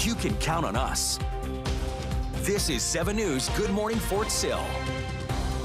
you can count on us. This is 7 News Good Morning Fort Sill.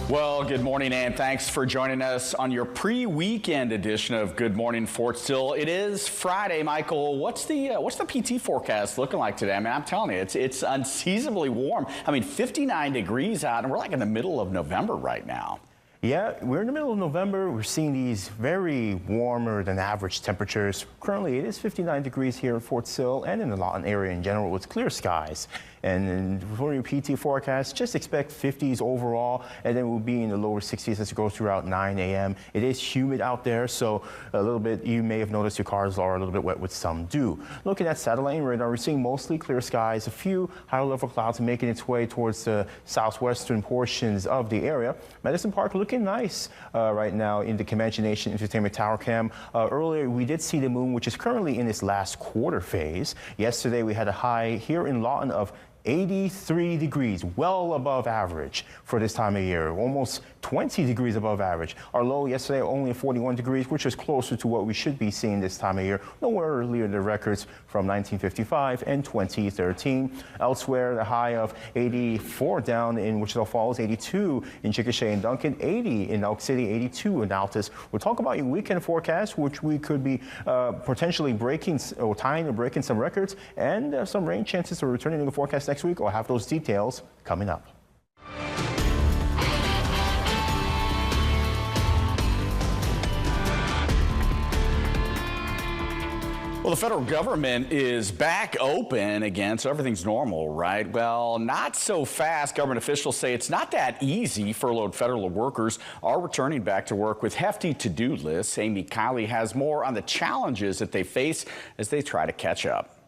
Well, good morning and thanks for joining us on your pre-weekend edition of Good Morning Fort Sill. It is Friday, Michael. What's the PT forecast looking like today? I mean, I'm telling you, it's unseasonably warm. I mean, 59 degrees out, and we're like in the middle of November right now. Yeah, we're in the middle of November. We're seeing these very warmer than average temperatures. Currently, it is 59 degrees here in Fort Sill and in the Lawton area in general with clear skies. And for your PT forecast, just expect 50s overall, and then we'll be in the lower 60s as it goes throughout 9 a.m. It is humid out there, so a little bit, you may have noticed your cars are a little bit wet with some dew. Looking at satellite radar, we're seeing mostly clear skies, a few higher level clouds making its way towards the southwestern portions of the area. Medicine Park looking nice right now in the Comanche Nation Entertainment Tower Cam. Earlier, we did see the moon, which is currently in its last quarter phase. Yesterday, we had a high here in Lawton of 83 degrees, well above average for this time of year, almost 20 degrees above average. Our low yesterday only 41 degrees, which is closer to what we should be seeing this time of year, nowhere earlier the records from 1955 and 2013. Elsewhere, the high of 84 down in Wichita Falls, 82 in Chickasha and Duncan, 80 in Elk City, 82 in Altus. We'll talk about your weekend forecast, which we could be potentially breaking or tying or breaking some records, and some rain chances are returning to the forecast next week. I'll have those details coming up. Well, the federal government is back open again, so everything's normal, right? Well, not so fast. Government officials say it's not that easy. Furloughed federal workers are returning back to work with hefty to-do lists. Amy Kiley has more on the challenges that they face as they try to catch up.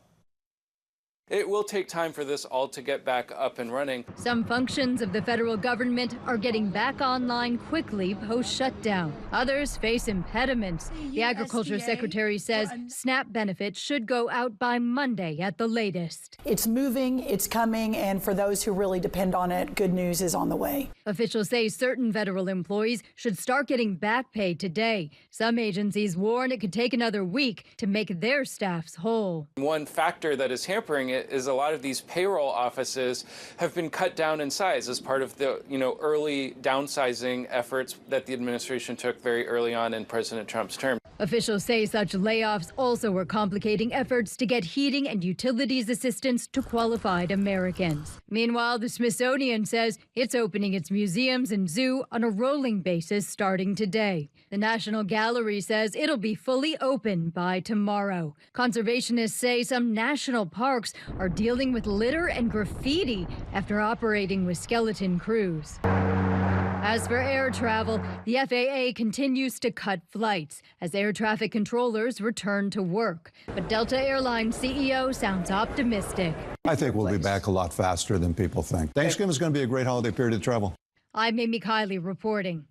It will take time for this all to get back up and running. Some functions of the federal government are getting back online quickly post-shutdown. Others face impediments. The Agriculture Secretary says SNAP benefits should go out by Monday at the latest. It's moving, it's coming, and for those who really depend on it, good news is on the way. Officials say certain federal employees should start getting back pay today. Some agencies warn it could take another week to make their staffs whole. One factor that is hampering it is a lot of these payroll offices have been cut down in size as part of the early downsizing efforts that the administration took very early on in President Trump's term. Officials say such layoffs also are complicating efforts to get heating and utilities assistance to qualified Americans. Meanwhile, the Smithsonian says it's opening its museums and zoo on a rolling basis starting today. The National Gallery says it'll be fully open by tomorrow. Conservationists say some national parks are dealing with litter and graffiti after operating with skeleton crews. As for air travel, the FAA continues to cut flights as air traffic controllers return to work. But Delta Airlines CEO sounds optimistic. I think we'll be back a lot faster than people think. Thanksgiving is going to be a great holiday period of travel. I'm Amy Kiley reporting.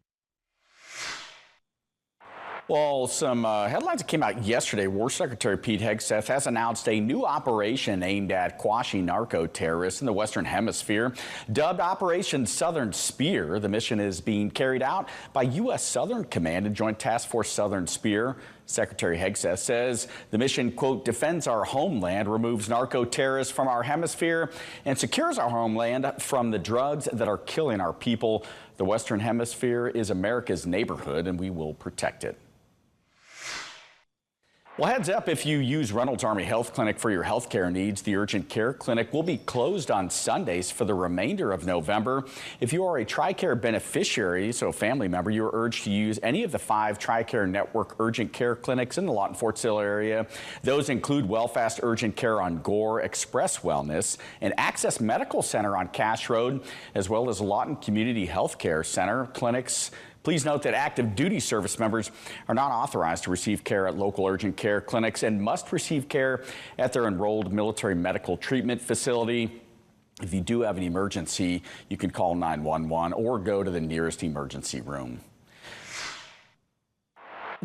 Well, some headlines that came out yesterday. War Secretary Pete Hegseth has announced a new operation aimed at quashing narco-terrorists in the Western Hemisphere. Dubbed Operation Southern Spear, the mission is being carried out by U.S. Southern Command and Joint Task Force Southern Spear. Secretary Hegseth says the mission, quote, defends our homeland, removes narco-terrorists from our hemisphere, and secures our homeland from the drugs that are killing our people. The Western Hemisphere is America's neighborhood, and we will protect it. Well, heads up, if you use Reynolds Army Health Clinic for your health care needs, the urgent care clinic will be closed on Sundays for the remainder of November. If you are a TRICARE beneficiary, so a family member, you are urged to use any of the 5 TRICARE Network urgent care clinics in the Lawton Fort Sill area. Those include Wellfast Urgent Care on Gore, Express Wellness, and Access Medical Center on Cash Road, as well as Lawton Community Health Care Center clinics. Please note that active duty service members are not authorized to receive care at local urgent care clinics and must receive care at their enrolled military medical treatment facility. If you do have an emergency, you can call 911 or go to the nearest emergency room.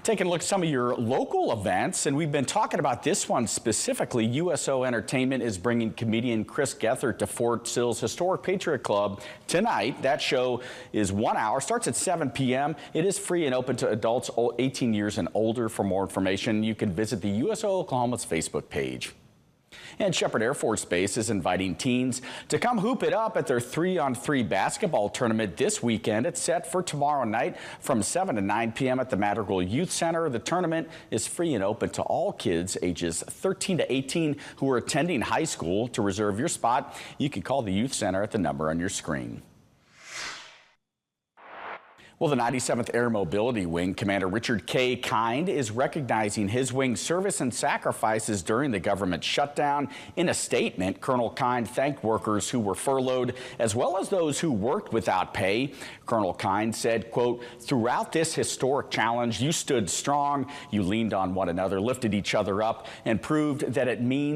Taking a look at some of your local events, and we've been talking about this one specifically. USO Entertainment is bringing comedian Chris Gethard to Fort Sill's Historic Patriot Club tonight. That show is 1 hour, starts at 7 p.m. It is free and open to adults 18 years and older. For more information, you can visit the USO Oklahoma's Facebook page. And Shepherd Air Force Base is inviting teens to come hoop it up at their 3-on-3 basketball tournament this weekend. It's set for tomorrow night from 7 to 9 p.m. at the Madrigal Youth Center. The tournament is free and open to all kids ages 13 to 18 who are attending high school. To reserve your spot, you can call the Youth Center at the number on your screen. Well, the 97th Air Mobility Wing Commander Richard K. Kind is recognizing his wing's service and sacrifices during the government shutdown. In a statement, Colonel Kind thanked workers who were furloughed as well as those who worked without pay. Colonel Kind said, quote, "Throughout this historic challenge, you stood strong, you leaned on one another, lifted each other up, and proved that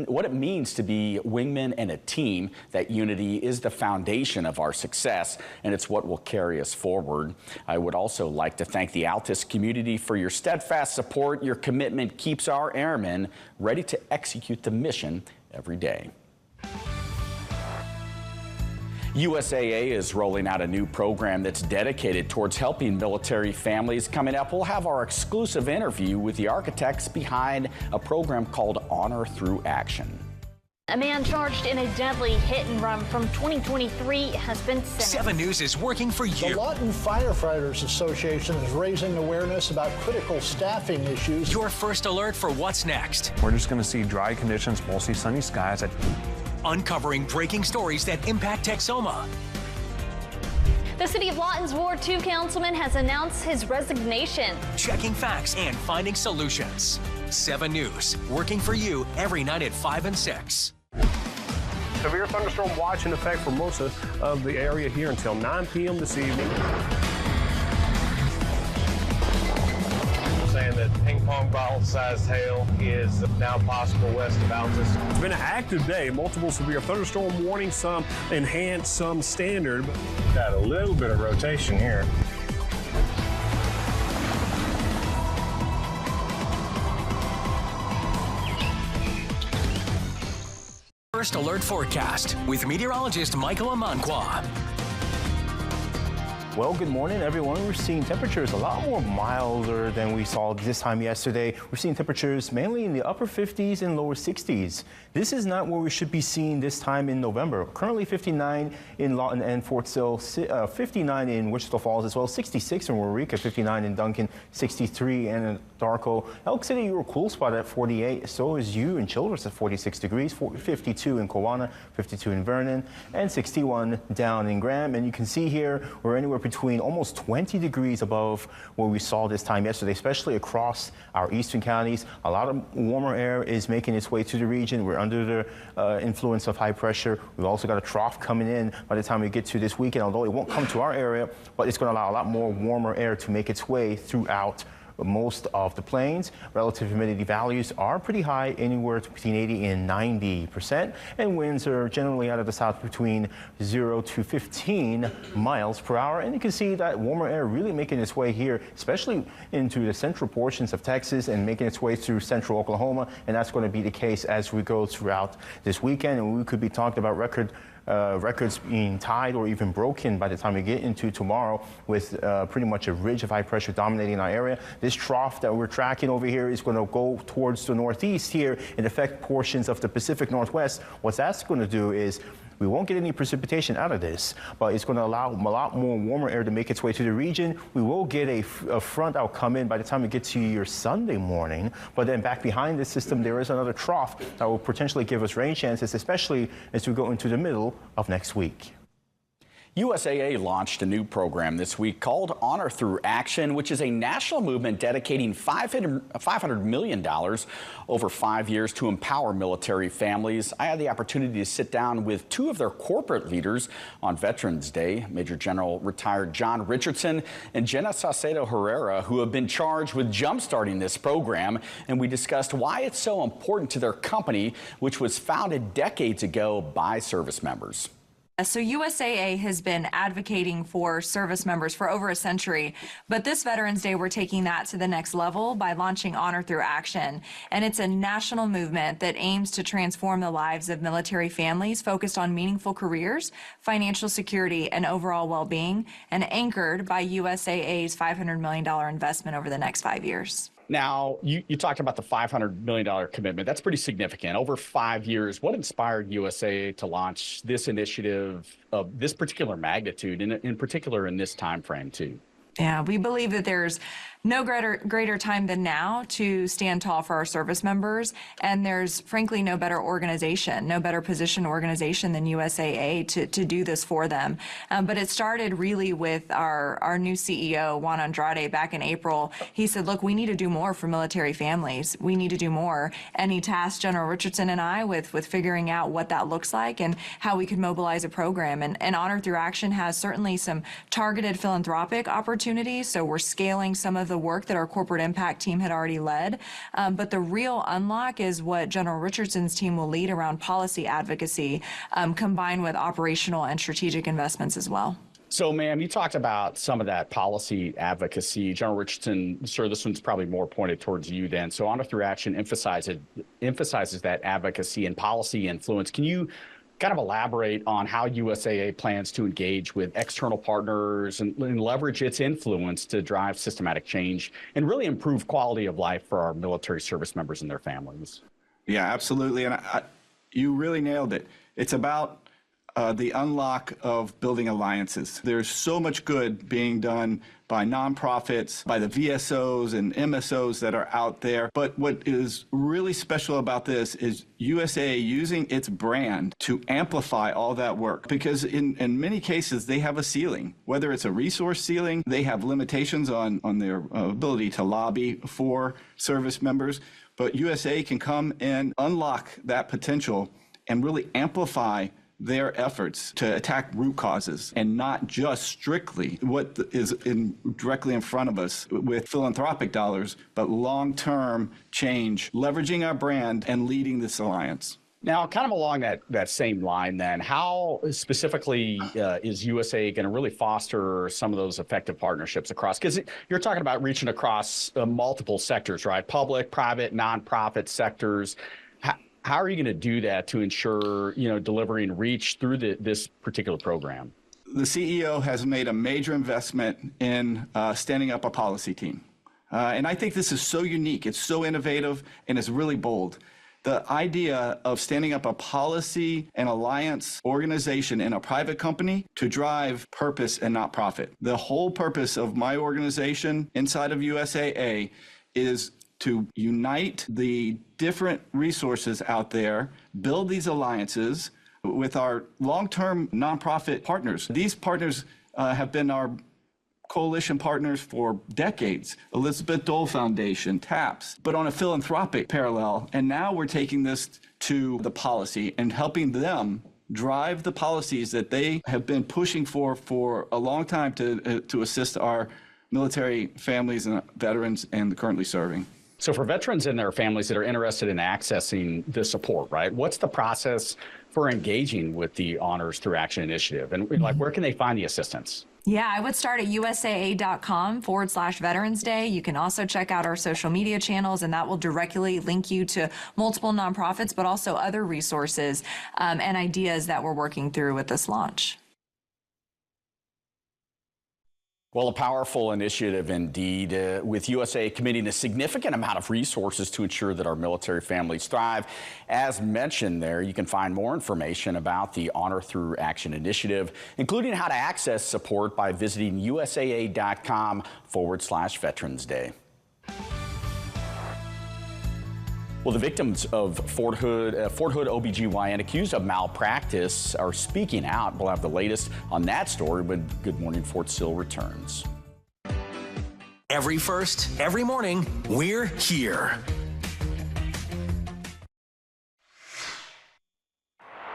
what it means to be wingmen and a team. That unity is the foundation of our success, and it's what will carry us forward." I would also like to thank the Altus community for your steadfast support. Your commitment keeps our airmen ready to execute the mission every day. USAA is rolling out a new program that's dedicated towards helping military families. Coming up, we'll have our exclusive interview with the architects behind a program called Honor Through Action. A man charged in a deadly hit and run from 2023 has been sentenced. 7 News is working for you. The Lawton Firefighters Association is raising awareness about critical staffing issues. Your first alert for what's next. We're just going to see dry conditions, mostly sunny skies. Uncovering breaking stories that impact Texoma. The city of Lawton's Ward 2 councilman has announced his resignation. Checking facts and finding solutions. 7 News, working for you every night at 5 and 6. Severe thunderstorm watch in effect for most of the area here until 9 p.m. this evening. Saying that ping pong ball-sized hail is now possible west of Altus. It's been an active day. Multiple severe thunderstorm warnings, some enhanced, some standard. Got a little bit of rotation here. First alert forecast with meteorologist Michael Amanqua. Well, good morning, everyone. We're seeing temperatures a lot more milder than we saw this time yesterday. We're seeing temperatures mainly in the upper 50s and lower 60s. This is not where we should be seeing this time in November. Currently 59 in Lawton and Fort Sill, 59 in Wichita Falls as well, 66 in Waurika, 59 in Duncan, 63 in Anadarko. Elk City, you're a cool spot at 48. So is you in Childress at 46 degrees, 52 in Kewanna, 52 in Vernon, and 61 down in Graham. And you can see here we're anywhere between almost 20 degrees above what we saw this time yesterday, especially across our eastern counties. A lot of warmer air is making its way to the region. We're under the influence of high pressure. We've also got a trough coming in by the time we get to this weekend, although it won't come to our area, but it's going to allow a lot more warmer air to make its way throughout most of the plains. Relative humidity values are pretty high, anywhere between 80 and 90%, and winds are generally out of the south between 0 to 15 miles per hour. And you can see that warmer air really making its way here, especially into the central portions of Texas and making its way through central Oklahoma. And that's going to be the case as we go throughout this weekend. And we could be talking about records being tied or even broken by the time we get into tomorrow, with pretty much a ridge of high pressure dominating our area. This trough that we're tracking over here is going to go towards the northeast here and affect portions of the Pacific Northwest. What that's going to do is we won't get any precipitation out of this, but it's going to allow a lot more warmer air to make its way to the region. We will get a front out come in by the time we get to your Sunday morning, but then back behind this system, there is another trough that will potentially give us rain chances, especially as we go into the middle of next week. USAA launched a new program this week called Honor Through Action, which is a national movement dedicating $500 million over 5 years to empower military families. I had the opportunity to sit down with 2 of their corporate leaders on Veterans Day, Major General retired John Richardson and Jenna Saucedo Herrera, who have been charged with jumpstarting this program. And we discussed why it's so important to their company, which was founded decades ago by service members. So USAA has been advocating for service members for over a century, but this Veterans Day we're taking that to the next level by launching Honor Through Action. And it's a national movement that aims to transform the lives of military families focused on meaningful careers, financial security, and overall well-being, and anchored by USAA's $500 million investment over the next 5 years. Now, you talked about the $500 million commitment. That's pretty significant. Over 5 years, what inspired USAA to launch this initiative of this particular magnitude, and in particular in this time frame, too? Yeah, we believe that there's no greater time than now to stand tall for our service members. And there's frankly no better organization, no better positioned organization than USAA to do this for them. But it started really with our new CEO, Juan Andrade, back in April. He said, look, we need to do more for military families. We need to do more. And he tasked General Richardson and I with figuring out what that looks like and how we could mobilize a program. And Honor Through Action has certainly some targeted philanthropic opportunities. So we're scaling some of the work that our corporate impact team had already led. But the real unlock is what General Richardson's team will lead around policy advocacy, combined with operational and strategic investments as well. So, ma'am, you talked about some of that policy advocacy. General Richardson, sir, this one's probably more pointed towards you then. So Honor Through Action emphasizes that advocacy and policy influence. Can you kind of elaborate on how USAA plans to engage with external partners and leverage its influence to drive systematic change and really improve quality of life for our military service members and their families? Yeah, absolutely. And you really nailed it. It's about the unlock of building alliances. There's so much good being done by nonprofits, by the VSOs and MSOs that are out there. But what is really special about this is USAA using its brand to amplify all that work. Because in many cases, they have a ceiling. Whether it's a resource ceiling, they have limitations on their ability to lobby for service members. But USAA can come and unlock that potential and really amplify their efforts to attack root causes and not just strictly what is directly in front of us with philanthropic dollars, but long-term change, leveraging our brand and leading this alliance. Now, kind of along that same line then, how specifically is USAA going to really foster some of those effective partnerships across? Because you're talking about reaching across multiple sectors, right? Public, private, nonprofit sectors. How are you going to do that to ensure, delivering reach through this particular program? The CEO has made a major investment in standing up a policy team. And I think this is so unique. It's so innovative, and it's really bold. The idea of standing up a policy and alliance organization in a private company to drive purpose and not profit. The whole purpose of my organization inside of USAA is to unite the different resources out there, build these alliances with our long-term nonprofit partners. These partners have been our coalition partners for decades. Elizabeth Dole Foundation, TAPS, but on a philanthropic parallel. And now we're taking this to the policy and helping them drive the policies that they have been pushing for a long time to assist our military families and veterans and the currently serving. So for veterans and their families that are interested in accessing the support, right, what's the process for engaging with the Honors Through Action initiative? And where can they find the assistance? Yeah, I would start at usaa.com/Veterans Day. You can also check out our social media channels, and that will directly link you to multiple nonprofits, but also other resources and ideas that we're working through with this launch. Well, a powerful initiative indeed, with USAA committing a significant amount of resources to ensure that our military families thrive. As mentioned there, you can find more information about the Honor Through Action initiative, including how to access support by visiting usaa.com/Veterans Day. Well, the victims of Fort Hood OBGYN accused of malpractice are speaking out. We'll have the latest on that story when Good Morning Fort Sill returns. Every first, every morning, we're here.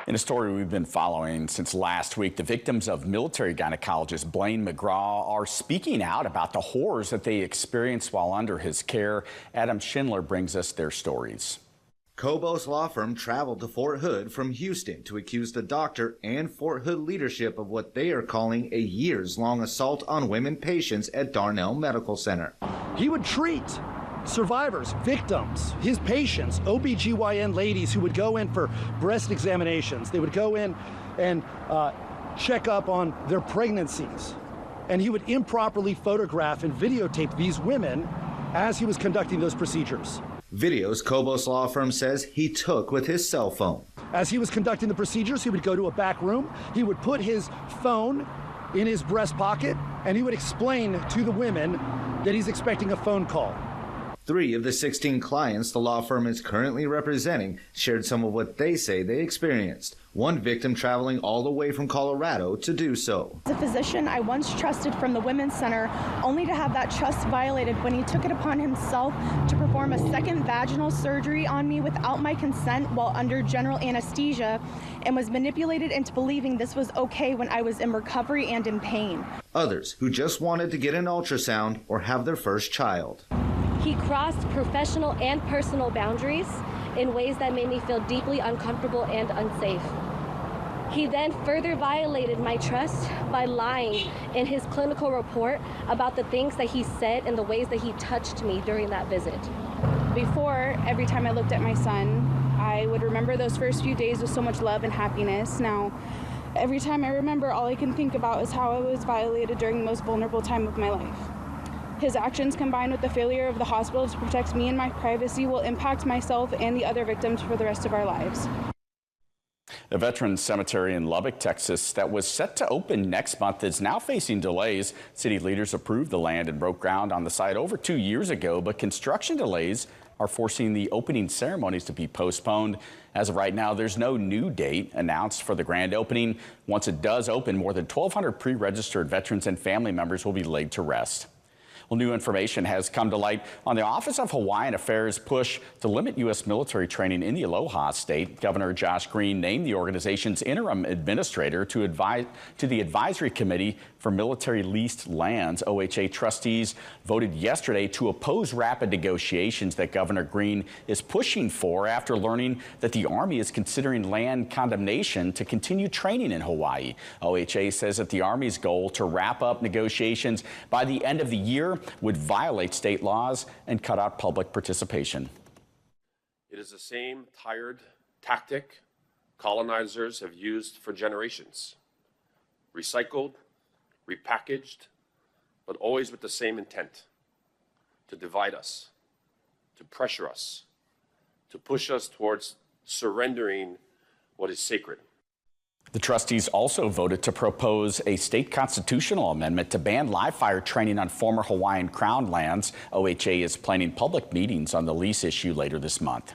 In a story we've been following since last week, the victims of military gynecologist Blaine McGraw are speaking out about the horrors that they experienced while under his care. Adam Schindler brings us their stories. Cobos Law Firm traveled to Fort Hood from Houston to accuse the doctor and Fort Hood leadership of what they are calling a years-long assault on women patients at Darnell Medical Center. He would treat survivors, victims, his patients, OBGYN ladies who would go in for breast examinations. They would go in and check up on their pregnancies. And he would improperly photograph and videotape these women as he was conducting those procedures. Videos Kobos Law Firm says he took with his cell phone. As he was conducting the procedures, he would go to a back room, he would put his phone in his breast pocket, and he would explain to the women that he's expecting a phone call. 3 of the 16 clients the law firm is currently representing shared some of what they say they experienced. One victim traveling all the way from Colorado to do so. As a physician I once trusted from the Women's Center, only to have that trust violated when he took it upon himself to perform a second vaginal surgery on me without my consent while under general anesthesia, and was manipulated into believing this was okay when I was in recovery and in pain. Others who just wanted to get an ultrasound or have their first child. He crossed professional and personal boundaries in ways that made me feel deeply uncomfortable and unsafe. He then further violated my trust by lying in his clinical report about the things that he said and the ways that he touched me during that visit. Before, every time I looked at my son, I would remember those first few days with so much love and happiness. Now, every time I remember, all I can think about is how I was violated during the most vulnerable time of my life. His actions, combined with the failure of the hospital to protect me and my privacy, will impact myself and the other victims for the rest of our lives. The Veterans Cemetery in Lubbock, Texas, that was set to open next month is now facing delays. City leaders approved the land and broke ground on the site over 2 years ago, but construction delays are forcing the opening ceremonies to be postponed. As of right now, there's no new date announced for the grand opening. Once it does open, more than 1,200 pre-registered veterans and family members will be laid to rest. Well, new information has come to light on the Office of Hawaiian Affairs' push to limit U.S. military training in the Aloha State. Governor Josh Green named the organization's interim administrator to the Advisory Committee for Military Leased Lands. OHA trustees voted yesterday to oppose rapid negotiations that Governor Green is pushing for after learning that the Army is considering land condemnation to continue training in Hawaii. OHA says that the Army's goal to wrap up negotiations by the end of the year would violate state laws and cut out public participation. It is the same tired tactic colonizers have used for generations. Recycled, repackaged, but always with the same intent: to divide us, to pressure us, to push us towards surrendering what is sacred. The trustees also voted to propose a state constitutional amendment to ban live fire training on former Hawaiian Crown lands. OHA is planning public meetings on the lease issue later this month.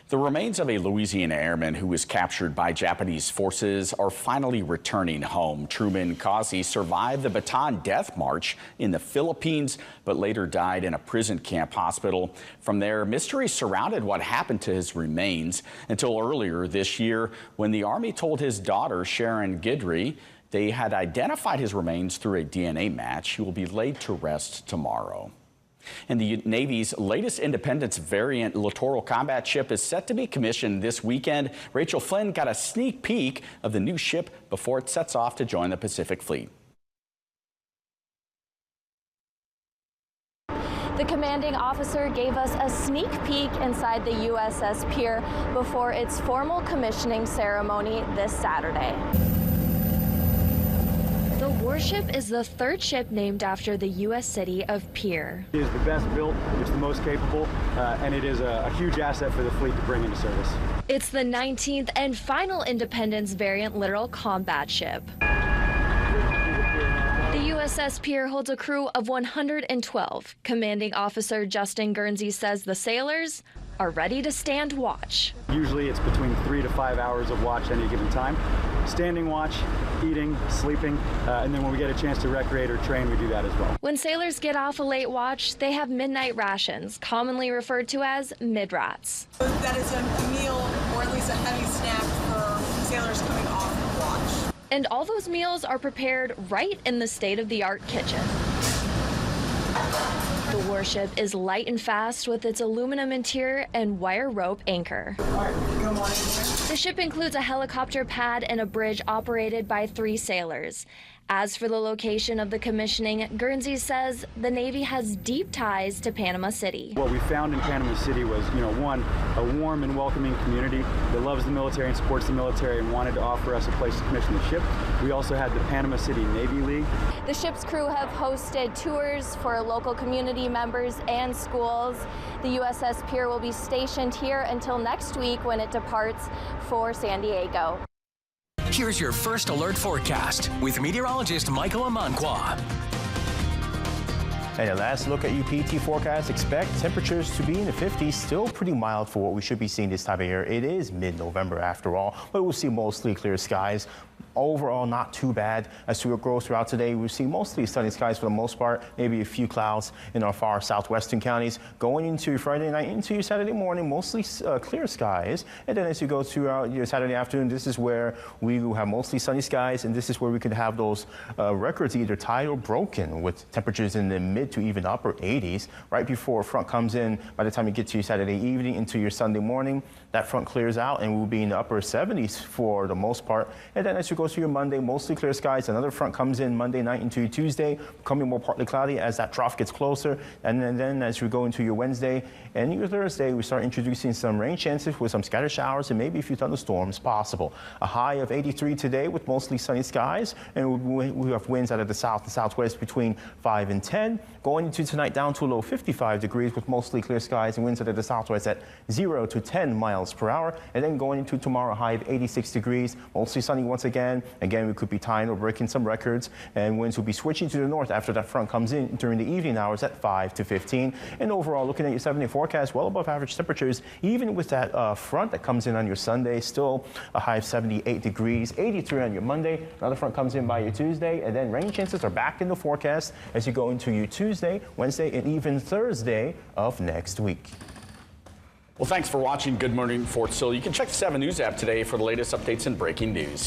The remains of a Louisiana airman who was captured by Japanese forces are finally returning home. Truman Causey survived the Bataan Death March in the Philippines, but later died in a prison camp hospital. From there, mystery surrounded what happened to his remains until earlier this year when the Army told his daughter, Sharon Guidry, they had identified his remains through a DNA match. He will be laid to rest tomorrow. And the Navy's latest Independence variant littoral combat ship is set to be commissioned this weekend. Rachel Flynn got a sneak peek of the new ship before it sets off to join the Pacific Fleet. The commanding officer gave us a sneak peek inside the USS Pier before its formal commissioning ceremony this Saturday. The warship is the third ship named after the U.S. city of Pier. It is the best built, it's the most capable, and it is a huge asset for the fleet to bring into service. It's the 19th and final Independence variant littoral combat ship. The USS Pier holds a crew of 112. Commanding Officer Justin Guernsey says the sailors are ready to stand watch. Usually it's between 3 to 5 hours of watch any given time. Standing watch, eating, sleeping, and then when we get a chance to recreate or train, we do that as well. When sailors get off a late watch, they have midnight rations, commonly referred to as mid-rats. That is a meal, or at least a heavy snack for sailors coming off watch. And all those meals are prepared right in the state-of-the-art kitchen. The warship is light and fast with its aluminum interior and wire rope anchor. The ship includes a helicopter pad and a bridge operated by 3 sailors. As for the location of the commissioning, Guernsey says the Navy has deep ties to Panama City. What we found in Panama City was, one, a warm and welcoming community that loves the military and supports the military and wanted to offer us a place to commission the ship. We also had the Panama City Navy League. The ship's crew have hosted tours for local community members and schools. The USS Pier will be stationed here until next week when it departs for San Diego. Here's your first alert forecast with meteorologist Michael Amanqua. And a last look at UPT forecast. Expect temperatures to be in the 50s, still pretty mild for what we should be seeing this time of year. It is mid-November after all, but we'll see mostly clear skies. Overall, not too bad. As we go throughout today, we see mostly sunny skies for the most part, maybe a few clouds in our far southwestern counties. Going into Friday night, into your Saturday morning, mostly clear skies. And then as you go throughout your Saturday afternoon, this is where we will have mostly sunny skies, and this is where we could have those records either tied or broken with temperatures in the mid to even upper 80s. Right before a front comes in, by the time you get to your Saturday evening into your Sunday morning, that front clears out and we'll be in the upper 70s for the most part. And then as you go to your Monday, mostly clear skies. Another front comes in Monday night into your Tuesday, becoming more partly cloudy as that trough gets closer. And then as you go into your Wednesday and your Thursday, we start introducing some rain chances with some scattered showers and maybe a few thunderstorms possible. A high of 83 today with mostly sunny skies, and we have winds out of the south and southwest between 5 and 10. Going into tonight, down to a low 55 degrees with mostly clear skies and winds out of the southwest at 0 to 10 miles per hour. And then going into tomorrow, a high of 86 degrees, mostly sunny once again. Again, we could be tying or breaking some records, and winds will be switching to the north after that front comes in during the evening hours at 5 to 15. And overall, looking at your 7-day forecast, well above average temperatures, even with that front that comes in on your Sunday, still a high of 78 degrees, 83 on your Monday. Another front comes in by your Tuesday, and then rain chances are back in the forecast as you go into your Tuesday, Wednesday, and even Thursday of next week. Well, thanks for watching Good Morning Fort Sill. You can check the 7 News app today for the latest updates and breaking news.